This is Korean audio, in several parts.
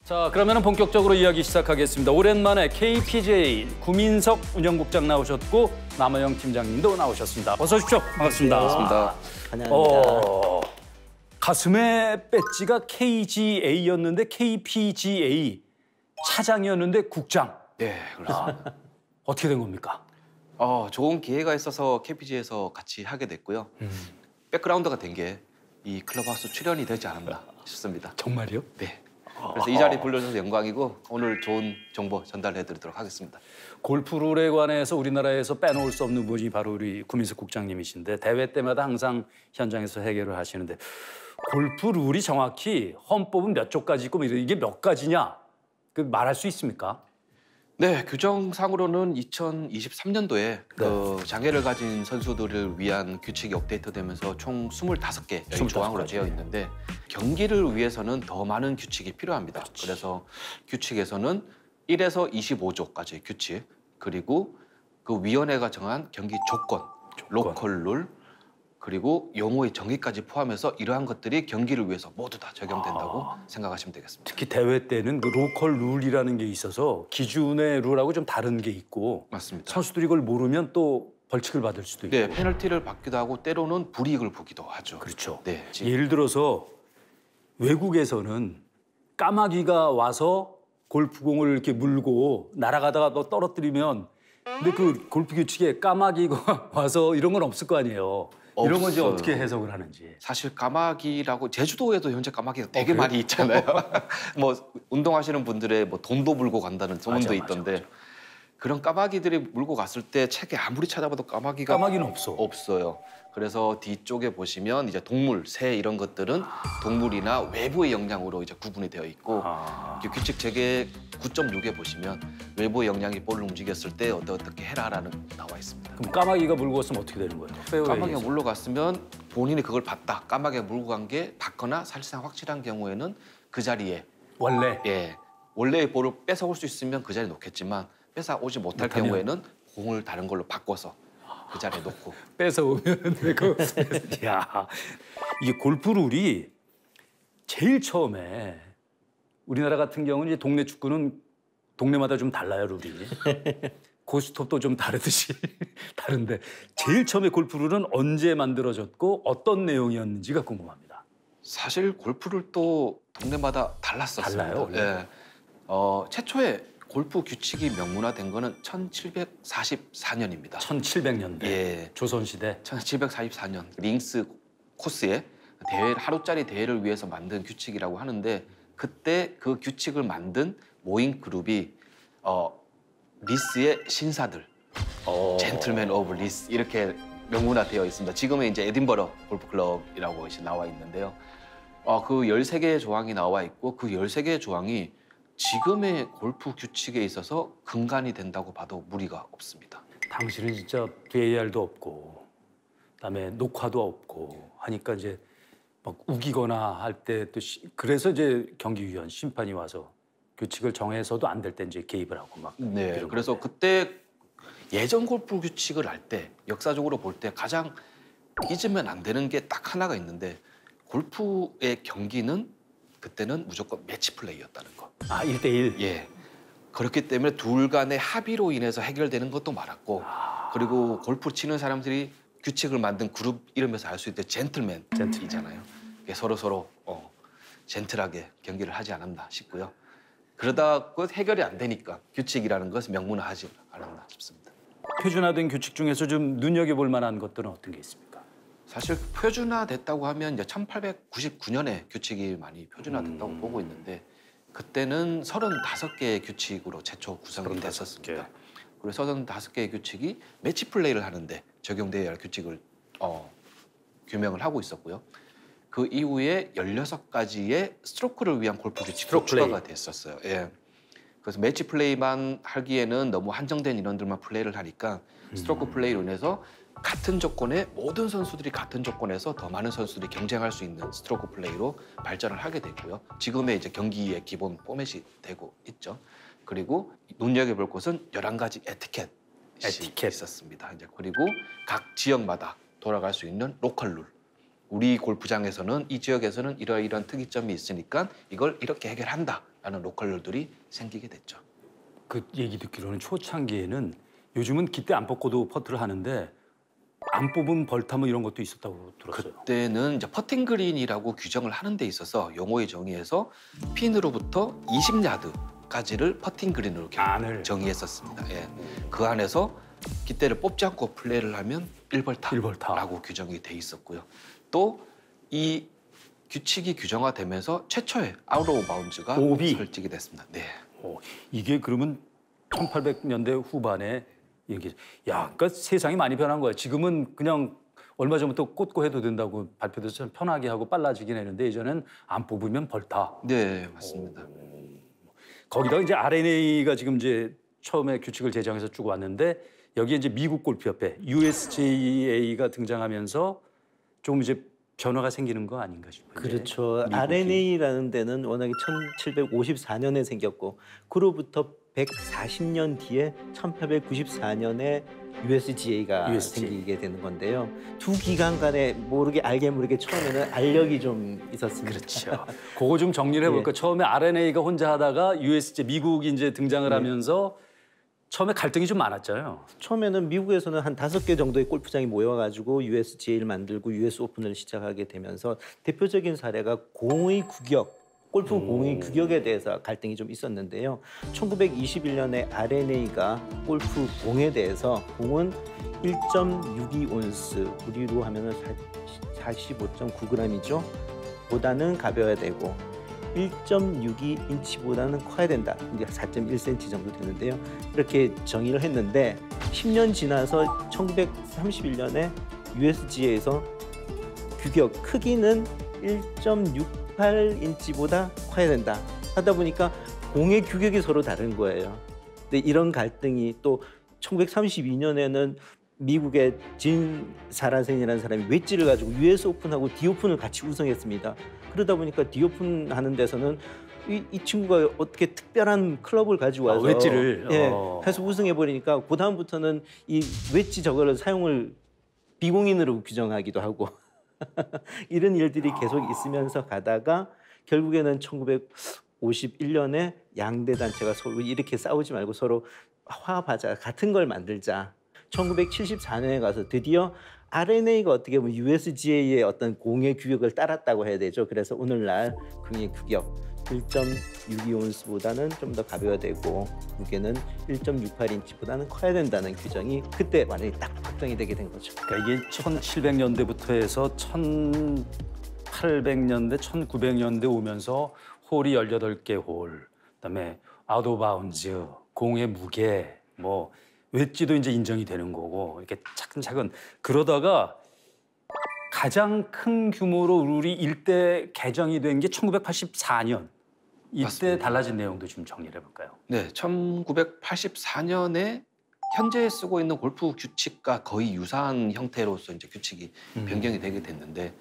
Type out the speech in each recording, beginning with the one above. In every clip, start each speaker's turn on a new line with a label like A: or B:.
A: 자, 그러면 본격적으로 이야기 시작하겠습니다. 오랜만에 KPGA 구민석 운영국장 나오셨고 남아영 팀장님도 나오셨습니다. 어서 오십시오. 반갑습니다.
B: 반갑습니다.
A: 환영합니다. 가슴에 배지가 KGA였는데 KPGA 차장이었는데 국장.
B: 네, 그렇습니다.
A: 어떻게 된 겁니까?
B: 좋은 기회가 있어서 KPGA에서 같이 하게 됐고요. 백그라운드가 된 게 이 클럽하우스 출연이 되지 않았나 싶습니다.
A: 정말요?
B: 네. 그래서 이 자리 불러주셔서 영광이고 오늘 좋은 정보 전달해드리도록 하겠습니다.
A: 골프 룰에 관해서 우리나라에서 빼놓을 수 없는 분이 바로 우리 구민석 국장님이신데 대회 때마다 항상 현장에서 해결을 하시는데 골프 룰이 정확히 헌법은 몇 조까지 있고 이게 몇 가지냐 그 말할 수 있습니까?
B: 네, 규정상으로는 2023년도에 그 장애를 가진 선수들을 위한 규칙이 업데이트되면서 총 25개 조항으로 되어 있는데 경기를 위해서는 더 많은 규칙이 필요합니다.
A: 그렇지.
B: 그래서 규칙에서는 1에서 25조까지의 규칙, 그리고 그 위원회가 정한 경기 조건. 로컬 룰, 그리고 용어의 정의까지 포함해서 이러한 것들이 경기를 위해서 모두 다 적용된다고 생각하시면 되겠습니다.
A: 특히 대회 때는 그 로컬 룰이라는 게 있어서 기준의 룰하고 좀 다른 게 있고
B: 맞습니다.
A: 선수들이 이걸 모르면 또 벌칙을 받을 수도 있고.
B: 네, 페널티를 받기도 하고 때로는 불이익을 보기도 하죠.
A: 그렇죠.
B: 네.
A: 예를 들어서 외국에서는 까마귀가 와서 골프공을 이렇게 물고 날아가다가 너 떨어뜨리면 근데 그 골프 규칙에 까마귀가 와서 이런 건 없을 거 아니에요. 이런 건 이제
B: 없어요.
A: 어떻게 해석을 하는지.
B: 사실 까마귀라고 제주도에도 현재 까마귀가 되게 많이 있잖아요. 뭐 운동하시는 분들의 뭐 돈도 물고 간다는 소문도 있던데
A: 맞아.
B: 그런 까마귀들이 물고 갔을 때 책에 아무리 찾아봐도
A: 까마귀는 없어.
B: 없어요. 그래서 뒤쪽에 보시면 이제 동물, 새 이런 것들은 동물이나 외부의 영향으로 이제 구분이 되어 있고 규칙 제개 9.6에 보시면 외부의 영향이 볼을 움직였을 때 어떻게 해라라는 나와 있습니다.
A: 그럼 까마귀가 물고 갔으면 어떻게 되는 거예요?
B: 까마귀가
A: 페어웨이에서.
B: 물러갔으면 본인이 그걸 봤다. 까마귀가 물고 간 게 봤거나 사실상 확실한 경우에는 그 자리에
A: 원래
B: 원래의 볼을 뺏어올 수 있으면 그 자리에 놓겠지만 뺏어오지 못할
A: 못하면?
B: 경우에는 공을 다른 걸로 바꿔서 그 자리에 놓고
A: 뺏어오면 되고. 야, 이게 골프 룰이 제일 처음에 우리나라 같은 경우는 이제 동네 축구는 동네마다 좀 달라요 룰이. 고스톱도 좀 다르듯이 다른데 제일 처음에 골프 룰은 언제 만들어졌고 어떤 내용이었는지가 궁금합니다.
B: 사실 골프를 또 동네마다 달랐었습니다.
A: 달라요, 원래?
B: 예. 최초에 골프 규칙이 명문화된 거는 1744년입니다.
A: 1700년대
B: 예.
A: 조선시대.
B: 1744년 링스 코스에 대회 하루짜리 대회를 위해서 만든 규칙이라고 하는데 그때 그 규칙을 만든 모임 그룹이 리스의 신사들, 젠틀맨 오브 리스 이렇게 명문화되어 있습니다. 지금은 이제 에딘버러 골프 클럽이라고 이제 나와 있는데요. 그 13개의 조항이 나와 있고 그 13개의 조항이 지금의 골프 규칙에 있어서 근간이 된다고 봐도 무리가 없습니다.
A: 당시는 진짜 VAR도 없고 그다음에 녹화도 없고 하니까 이제 막 우기거나 할 때 또 그래서 이제 경기위원 심판이 와서 규칙을 정해서도 안 될 때 이제 개입을 하고 막.
B: 네.
A: 이런
B: 그래서
A: 건데.
B: 그때 예전 골프 규칙을 할 때 역사적으로 볼 때 가장 잊으면 안 되는 게 딱 하나가 있는데 골프의 경기는 그때는 무조건 매치 플레이였다는 거.
A: 1대1.
B: 예. 그렇기 때문에 둘 간의 합의로 인해서 해결되는 것도 많았고 그리고 골프 치는 사람들이 규칙을 만든 그룹 이름에서 알 수 있는 젠틀맨이잖아요. 서로 젠틀하게 경기를 하지 않았나 싶고요. 그러다 그 해결이 안 되니까 규칙이라는 것을 명문화하지 않았나 싶습니다.
A: 표준화된 규칙 중에서 좀 눈여겨볼 만한 것들은 어떤 게 있습니까?
B: 사실 표준화됐다고 하면 이제 1899년에 규칙이 많이 표준화됐다고 보고 있는데 그때는 35개의 규칙으로 최초 구성이 됐었습니다. 그리고 35개의 규칙이 매치 플레이를 하는데 적용되어야 할 규칙을 규명을 하고 있었고요. 그 이후에 16가지의 스트로크를 위한 골프 규칙도 추가가 됐었어요. 예. 그래서 매치 플레이만 하기에는 너무 한정된 인원들만 플레이를 하니까 스트로크 플레이로 인해서 같은 조건에 모든 선수들이 같은 조건에서 더 많은 선수들이 경쟁할 수 있는 스트로크 플레이로 발전을 하게 됐고요. 지금의 이제 경기의 기본 포맷이 되고 있죠. 그리고 눈여겨볼 것은 11가지 에티켓이 있었습니다. 이제 그리고 각 지역마다 돌아갈 수 있는 로컬 룰. 우리 골프장에서는 이 지역에서는 이러이러한 특이점이 있으니까 이걸 이렇게 해결한다라는 로컬 룰들이 생기게 됐죠.
A: 그 얘기 듣기로는 초창기에는 요즘은 깃대 안 뽑고도 퍼트를 하는데 안 뽑은 벌타 뭐 이런 것도 있었다고 들었어요.
B: 그때는 이제 퍼팅 그린이라고 규정을 하는 데 있어서 용어의 정의에서 핀으로부터 20야드까지를 퍼팅 그린으로 정의했었습니다. 예. 그 안에서 깃대를 뽑지 않고 플레이를 하면 1벌타라고 규정이 돼 있었고요. 또 이 규칙이 규정화되면서 최초의 아웃 오브 바운즈가 설정이 됐습니다. 네.
A: 이게 그러면 1800년대 후반에 이게 그러니까 세상이 많이 변한 거야. 지금은 그냥 얼마 전부터 꽂고 해도 된다고 발표돼서 참 편하게 하고 빨라지긴 했는데 예전엔 안 뽑으면 벌타.
B: 네, 맞습니다.
A: 거기다가 이제 RNA가 지금 이제 처음에 규칙을 제정해서 쭉 왔는데 여기에 이제 미국 골프협회 USGA가 등장하면서 좀 이제 변화가 생기는 거 아닌가 싶어요.
C: 그렇죠. RNA라는 데는 워낙에 1754년에 생겼고 그로부터 140년 뒤에 1894년에 USGA가 생기게 되는 건데요. 두 기관 간에 알게 모르게 처음에는 알력이 좀 있었습니다.
A: 그렇죠. 그거 좀 정리를 해볼까. 네. 처음에 RNA가 혼자 하다가 USGA 미국이 이제 등장을 하면서 처음에 갈등이 좀 많았잖아요.
C: 처음에는 미국에서는 한 5개 정도의 골프장이 모여가지고 USGA를 만들고 US 오픈을 시작하게 되면서 대표적인 사례가 공의 규격, 골프 공의 규격에 대해서 갈등이 좀 있었는데요. 1921년에 RNA가 골프 공에 대해서 공은 1.62온스, 우리로 하면은 45.9g이죠. 보다는 가벼워야 되고 1.62인치보다는 커야 된다. 이제 4.1cm 정도 되는데요. 이렇게 정의를 했는데 10년 지나서 1931년에 USGA에서 규격 크기는 1.68인치보다 커야 된다. 하다 보니까 공의 규격이 서로 다른 거예요. 근데 이런 갈등이 또 1932년에는 미국의 진 사라센이라는 사람이 웨지를 가지고 US 오픈하고 D 오픈을 같이 우승했습니다. 그러다 보니까 D 오픈 하는 데서는 이 친구가 어떻게 특별한 클럽을 가지고 와서
A: 웨지를
C: 해서 우승해 버리니까 그 다음부터는 이 웨지 저거를 사용을 비공인으로 규정하기도 하고 이런 일들이 계속 있으면서 가다가 결국에는 1951년에 양대 단체가 서로 이렇게 싸우지 말고 서로 화합하자, 같은 걸 만들자. 1974년에 가서 드디어 RNA가 어떻게 보면 USGA의 어떤 공의 규격을 따랐다고 해야 되죠. 그래서 오늘날 공의 규격 1.62온스보다는 좀 더 가벼워야 되고 무게는 1.68인치보다는 커야 된다는 규정이 그때 완전히 딱 확정이 되게 된 거죠.
A: 그러니까 이게 1700년대부터 해서 1800년대, 1900년대 오면서 홀이 18개 홀, 그다음에 아웃 오브 바운즈, 공의 무게, 뭐 웨지도 이제 인정이 되는 거고 이렇게 차근차근 그러다가 가장 큰 규모로 룰이 일대 개정이 된 게 1984년. 이때
B: 맞습니다.
A: 달라진 내용도 좀 정리를 해볼까요?
B: 네, 1984년에 현재 쓰고 있는 골프 규칙과 거의 유사한 형태로서 이제 규칙이 변경이 되게 됐는데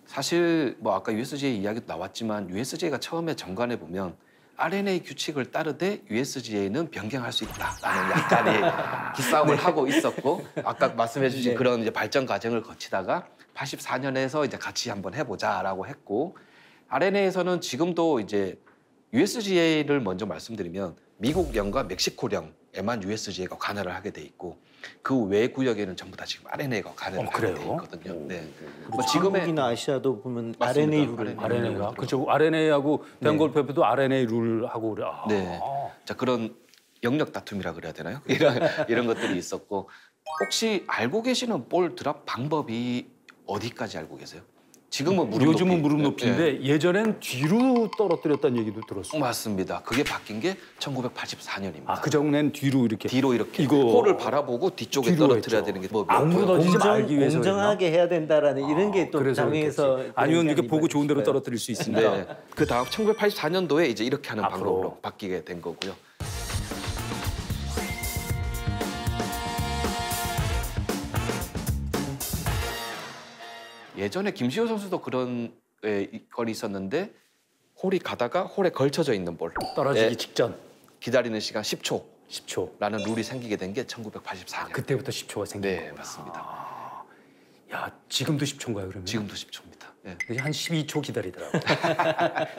B: 사실 뭐 아까 USGA 이야기도 나왔지만 USGA가 처음에 정관해 보면 RNA 규칙을 따르되 USGA는 변경할 수 있다라는 약간의 기싸움을 하고 있었고 아까 말씀해주신 그런 이제 발전 과정을 거치다가 84년에서 이제 같이 한번 해보자라고 했고 RNA에서는 지금도 이제 USGA를 먼저 말씀드리면 미국령과 멕시코령에만 USGA가 관할을 하게 돼 있고 그 외 구역에는 전부 다 지금 RNA가 관할을 하게 돼 있거든요. 네.
C: 뭐 지금이나 아시아도 보면 RNA 룰을
A: RNA가 그렇죠. RNA하고 대한골프협회도 RNA 룰하고 그래.
B: 네. 자 그런 영역 다툼이라 그래야 되나요? 이런 것들이 있었고 혹시 알고 계시는 볼 드랍 방법이 어디까지 알고 계세요? 지금은 무릎
A: 요즘은
B: 높이.
A: 무릎 높이인데 예전엔 뒤로 떨어뜨렸다는 얘기도 들었어요.
B: 맞습니다. 그게 바뀐 게 1984년입니다.
A: 아, 그 전엔 뒤로 이렇게
B: 이거 홀을 바라보고 뒤쪽에 떨어뜨려야 되는 게 뭐
A: 무너지지 말기 위해서
C: 공정하게 해야 된다라는 이런 게 또 당에서
A: 아니면 이게 보고 좋은 대로 떨어뜨릴 수 있습니다.
B: 네. 그 다음 1984년도에 이제 이렇게 하는 방법으로 바뀌게 된 거고요. 예전에 김시호 선수도 그런 건이 있었는데 홀이 가다가 홀에 걸쳐져 있는 볼
A: 떨어지기 직전
B: 기다리는 시간
A: 10초
B: 라는 룰이 생기게 된 게 1984년.
A: 그때부터 10초가 생긴
B: 네,
A: 거구나.
B: 맞습니다.
A: 야, 지금도 10초인가요, 그러면?
B: 지금도 10초입니다.
A: 한 12초 기다리더라고요.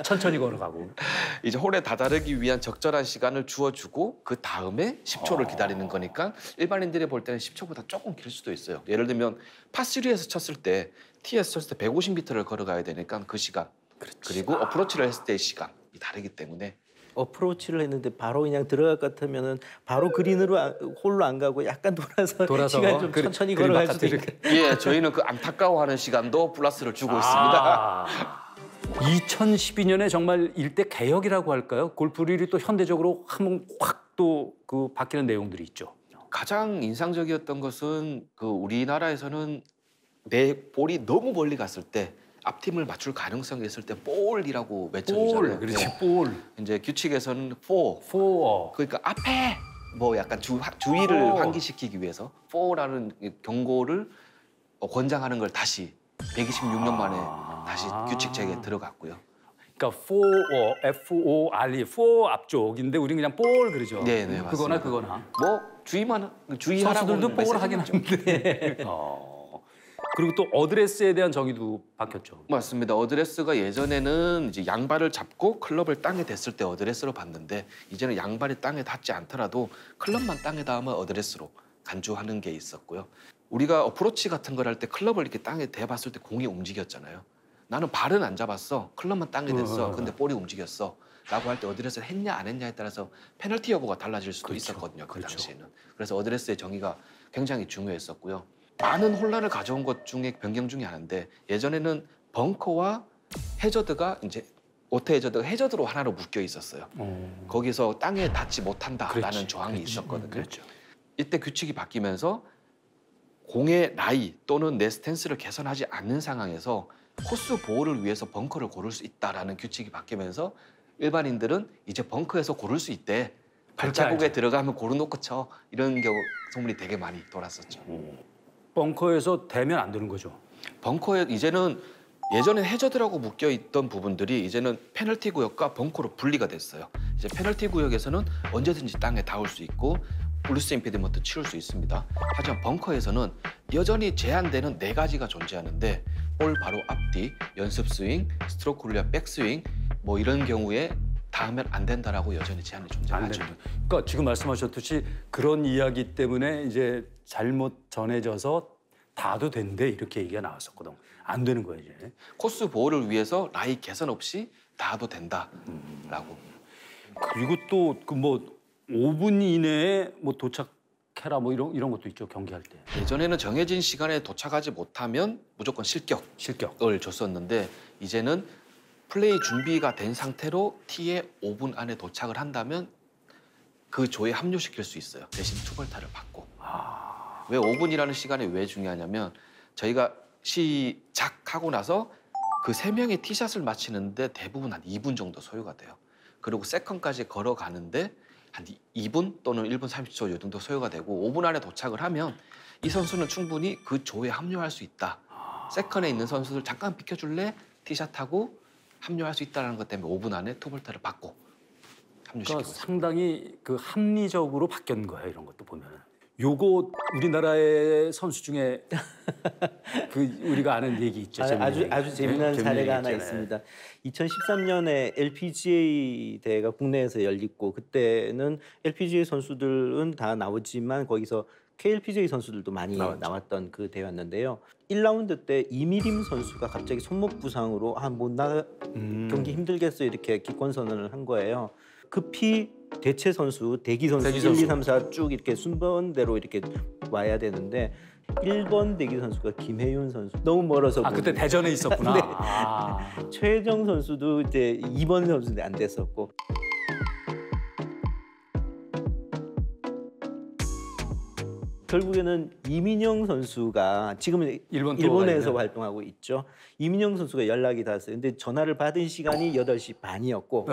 A: 천천히 걸어가고.
B: 이제 홀에 다다르기 위한 적절한 시간을 주어주고 그 다음에 10초를 기다리는 거니까 일반인들이 볼 때는 10초보다 조금 길 수도 있어요. 예를 들면 파3에서 쳤을 때 T에서 쳤을 때 150m를 걸어가야 되니까 그 시간 그리고 어프로치를 했을 때의 시간이 다르기 때문에
C: 어프로치를 했는데 바로 그냥 들어갈 것 같으면은 바로 그린으로 홀로 안 가고 약간 돌아서 시간 좀 천천히 걸어갈 수도 있고.
B: 예, 저희는 그 안타까워하는 시간도 플러스를 주고 있습니다.
A: 2012년에 정말 일대 개혁이라고 할까요? 골프룰이 또 현대적으로 한번 확 또 그 바뀌는 내용들이 있죠.
B: 가장 인상적이었던 것은 그 우리나라에서는 내 볼이 너무 멀리 갔을 때 앞팀을 맞출 가능성이 있을 때 볼이라고 외쳐주잖아요.
A: 그렇지, 볼.
B: 이제 규칙에서는 포. 그러니까 앞에 뭐 약간 주의를 환기시키기 위해서 포라는 경고를 권장하는 걸 다시 126년 만에 다시 규칙책에 들어갔고요.
A: 그러니까 FORE, for 앞쪽인데 우리는 그냥 볼 그러죠.
B: 네, 맞습니다.
A: 그거나.
B: 뭐 주의하라고
A: 선수들도 볼 하긴 하는데. 그리고 또 어드레스에 대한 정의도 바뀌었죠.
B: 맞습니다. 어드레스가 예전에는 이제 양발을 잡고 클럽을 땅에 댔을 때 어드레스로 봤는데 이제는 양발이 땅에 닿지 않더라도 클럽만 땅에 닿으면 어드레스로 간주하는 게 있었고요. 우리가 어프로치 같은 걸 할 때 클럽을 이렇게 땅에 대봤을 때 공이 움직였잖아요. 나는 발은 안 잡았어. 클럽만 땅에 댔어. 근데 볼이 움직였어. 라고 할 때 어드레스를 했냐 안 했냐에 따라서 페널티 여부가 달라질 수도 있었거든요. 그 당시에는. 그래서 어드레스의 정의가 굉장히 중요했었고요. 많은 혼란을 가져온 것 중에 변경 중에 하나인데 예전에는 벙커와 해저드가 이제 오토 해저드가 해저드로 하나로 묶여 있었어요. 거기서 땅에 닿지 못한다라는 조항이 있었거든요. 이때 규칙이 바뀌면서 공의 라이 또는 내 스탠스를 개선하지 않는 상황에서 코스 보호를 위해서 벙커를 고를 수 있다라는 규칙이 바뀌면서 일반인들은 이제 벙커에서 고를 수 있대. 발자국에 들어가면 고르놓고 쳐. 이런 경우 소문이 되게 많이 돌았었죠.
A: 벙커에서 대면 안 되는 거죠.
B: 벙커에 이제는 예전에 해저드라고 묶여 있던 부분들이 이제는 페널티 구역과 벙커로 분리가 됐어요. 이제 페널티 구역에서는 언제든지 땅에 닿을 수 있고 블루스 임피디먼트 치울 수 있습니다. 하지만 벙커에서는 여전히 제한되는 4가지가 존재하는데 볼 바로 앞뒤, 연습 스윙, 스트로크 룰리아 백스윙 뭐 이런 경우에 닿으면 안 된다라고 여전히 제한이 존재하죠.
A: 그러니까 지금 말씀하셨듯이 그런 이야기 때문에 이제 잘못 전해져서 닿아도 된대 이렇게 얘기가 나왔었거든. 안 되는 거예요 이제.
B: 코스 보호를 위해서 라이 개선 없이 닿아도 된다라고.
A: 그리고 또 그 뭐 5분 이내에 뭐 도착해라 뭐 이런 것도 있죠 경기할 때.
B: 예전에는 정해진 시간에 도착하지 못하면 무조건 실격을 줬었는데 이제는 플레이 준비가 된 상태로 티에 5분 안에 도착을 한다면 그 조에 합류시킬 수 있어요. 대신 투벌타를 받고. 왜 5분이라는 시간이 왜 중요하냐면 저희가 시작하고 나서 그 3명의 티샷을 마치는데 대부분 한 2분 정도 소요가 돼요. 그리고 세컨까지 걸어가는데 한 2분 또는 1분 30초 이 정도 소요가 되고 5분 안에 도착을 하면 이 선수는 충분히 그 조에 합류할 수 있다. 세컨에 있는 선수들 잠깐 비켜줄래? 티샷하고 합류할 수 있다는 것 때문에 5분 안에 투볼타를 받고 합류시키고
A: 그러니까 상당히 그 합리적으로 바뀐 거예요 이런 것도 보면. 요거 우리나라의 선수 중에 그 우리가 아는 얘기 있죠.
C: 아주 재미난 사례가 하나 있습니다. 2013년에 LPGA 대회가 국내에서 열리고 그때는 LPGA 선수들은 다 나오지만 거기서 KLPGA 선수들도 많이 나왔던 그 대회였는데요. 1라운드 때 이미림 선수가 갑자기 손목 부상으로 못 나가 경기 힘들겠어 이렇게 기권 선언을 한 거예요. 급히 대체 선수, 대기 선수 1, 2, 3, 4 쭉 이렇게 순번대로 이렇게 와야 되는데 1번 대기 선수가 김혜윤 선수 너무 멀어서
A: 그때 대전에 있었구나.
C: 네. 최정 선수도 이제 2번 선수인데 안 됐었고 결국에는 이민영 선수가 지금은 일본에서 활동하고 있죠. 이민영 선수가 연락이 닿았어요. 근데 전화를 받은 시간이 8시 반이었고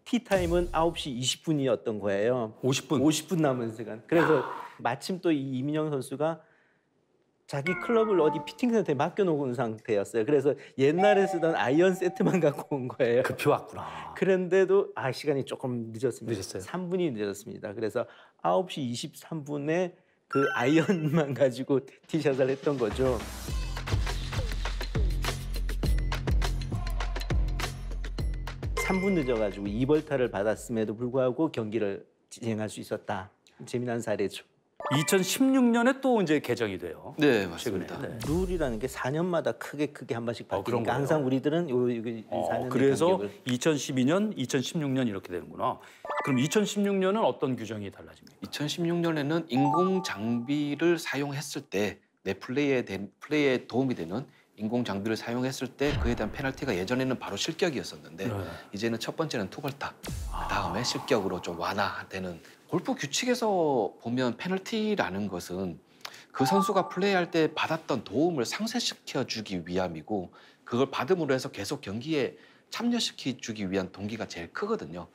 C: 티타임은 9시 20분이었던 거예요. 50분 남은 시간. 그래서 마침 또 이 이민영 선수가 자기 클럽을 어디 피팅센터에 맡겨놓은 상태였어요. 그래서 옛날에 쓰던 아이언 세트만 갖고 온 거예요.
A: 급히 왔구나.
C: 그런데도 시간이 조금 늦었습니다.
A: 늦었어요.
C: 3분이 늦었습니다. 그래서 9시 23분에 그 아이언만 가지고 티샷을 했던 거죠. 3분 늦어가지고 2벌타를 받았음에도 불구하고 경기를 진행할 수 있었다. 재미난 사례죠.
A: 2016년에 또 이제 개정이 돼요.
B: 네, 맞습니다.
A: 최근에. 네.
C: 룰이라는 게 4년마다 크게 한 번씩
A: 그런
C: 바뀌니까
A: 거예요?
C: 항상 우리들은 요 4년의
A: 그래서
C: 간격을
A: 2012년, 2016년 이렇게 되는구나. 그럼 2016년은 어떤 규정이 달라집니까?
B: 2016년에는 인공 장비를 사용했을 때 내 플레이에 도움이 되는 인공 장비를 사용했을 때 그에 대한 페널티가 예전에는 바로 실격이었었는데
A: 네.
B: 이제는 첫 번째는 투벌타, 그다음에 실격으로 좀 완화되는. 골프 규칙에서 보면 페널티라는 것은 그 선수가 플레이할 때 받았던 도움을 상쇄시켜 주기 위함이고 그걸 받음으로 해서 계속 경기에 참여시켜 주기 위한 동기가 제일 크거든요.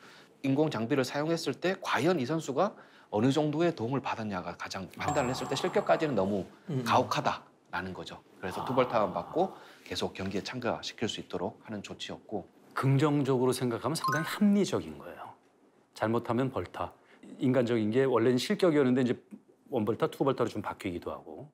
B: 인공 장비를 사용했을 때 과연 이 선수가 어느 정도의 도움을 받았냐가 가장 판단을 했을 때 실격까지는 너무 가혹하다라는 거죠. 그래서 투벌타만 받고 계속 경기에 참가시킬 수 있도록 하는 조치였고,
A: 긍정적으로 생각하면 상당히 합리적인 거예요. 잘못하면 벌타. 인간적인 게 원래는 실격이었는데 이제 원벌타, 투벌타로 좀 바뀌기도 하고.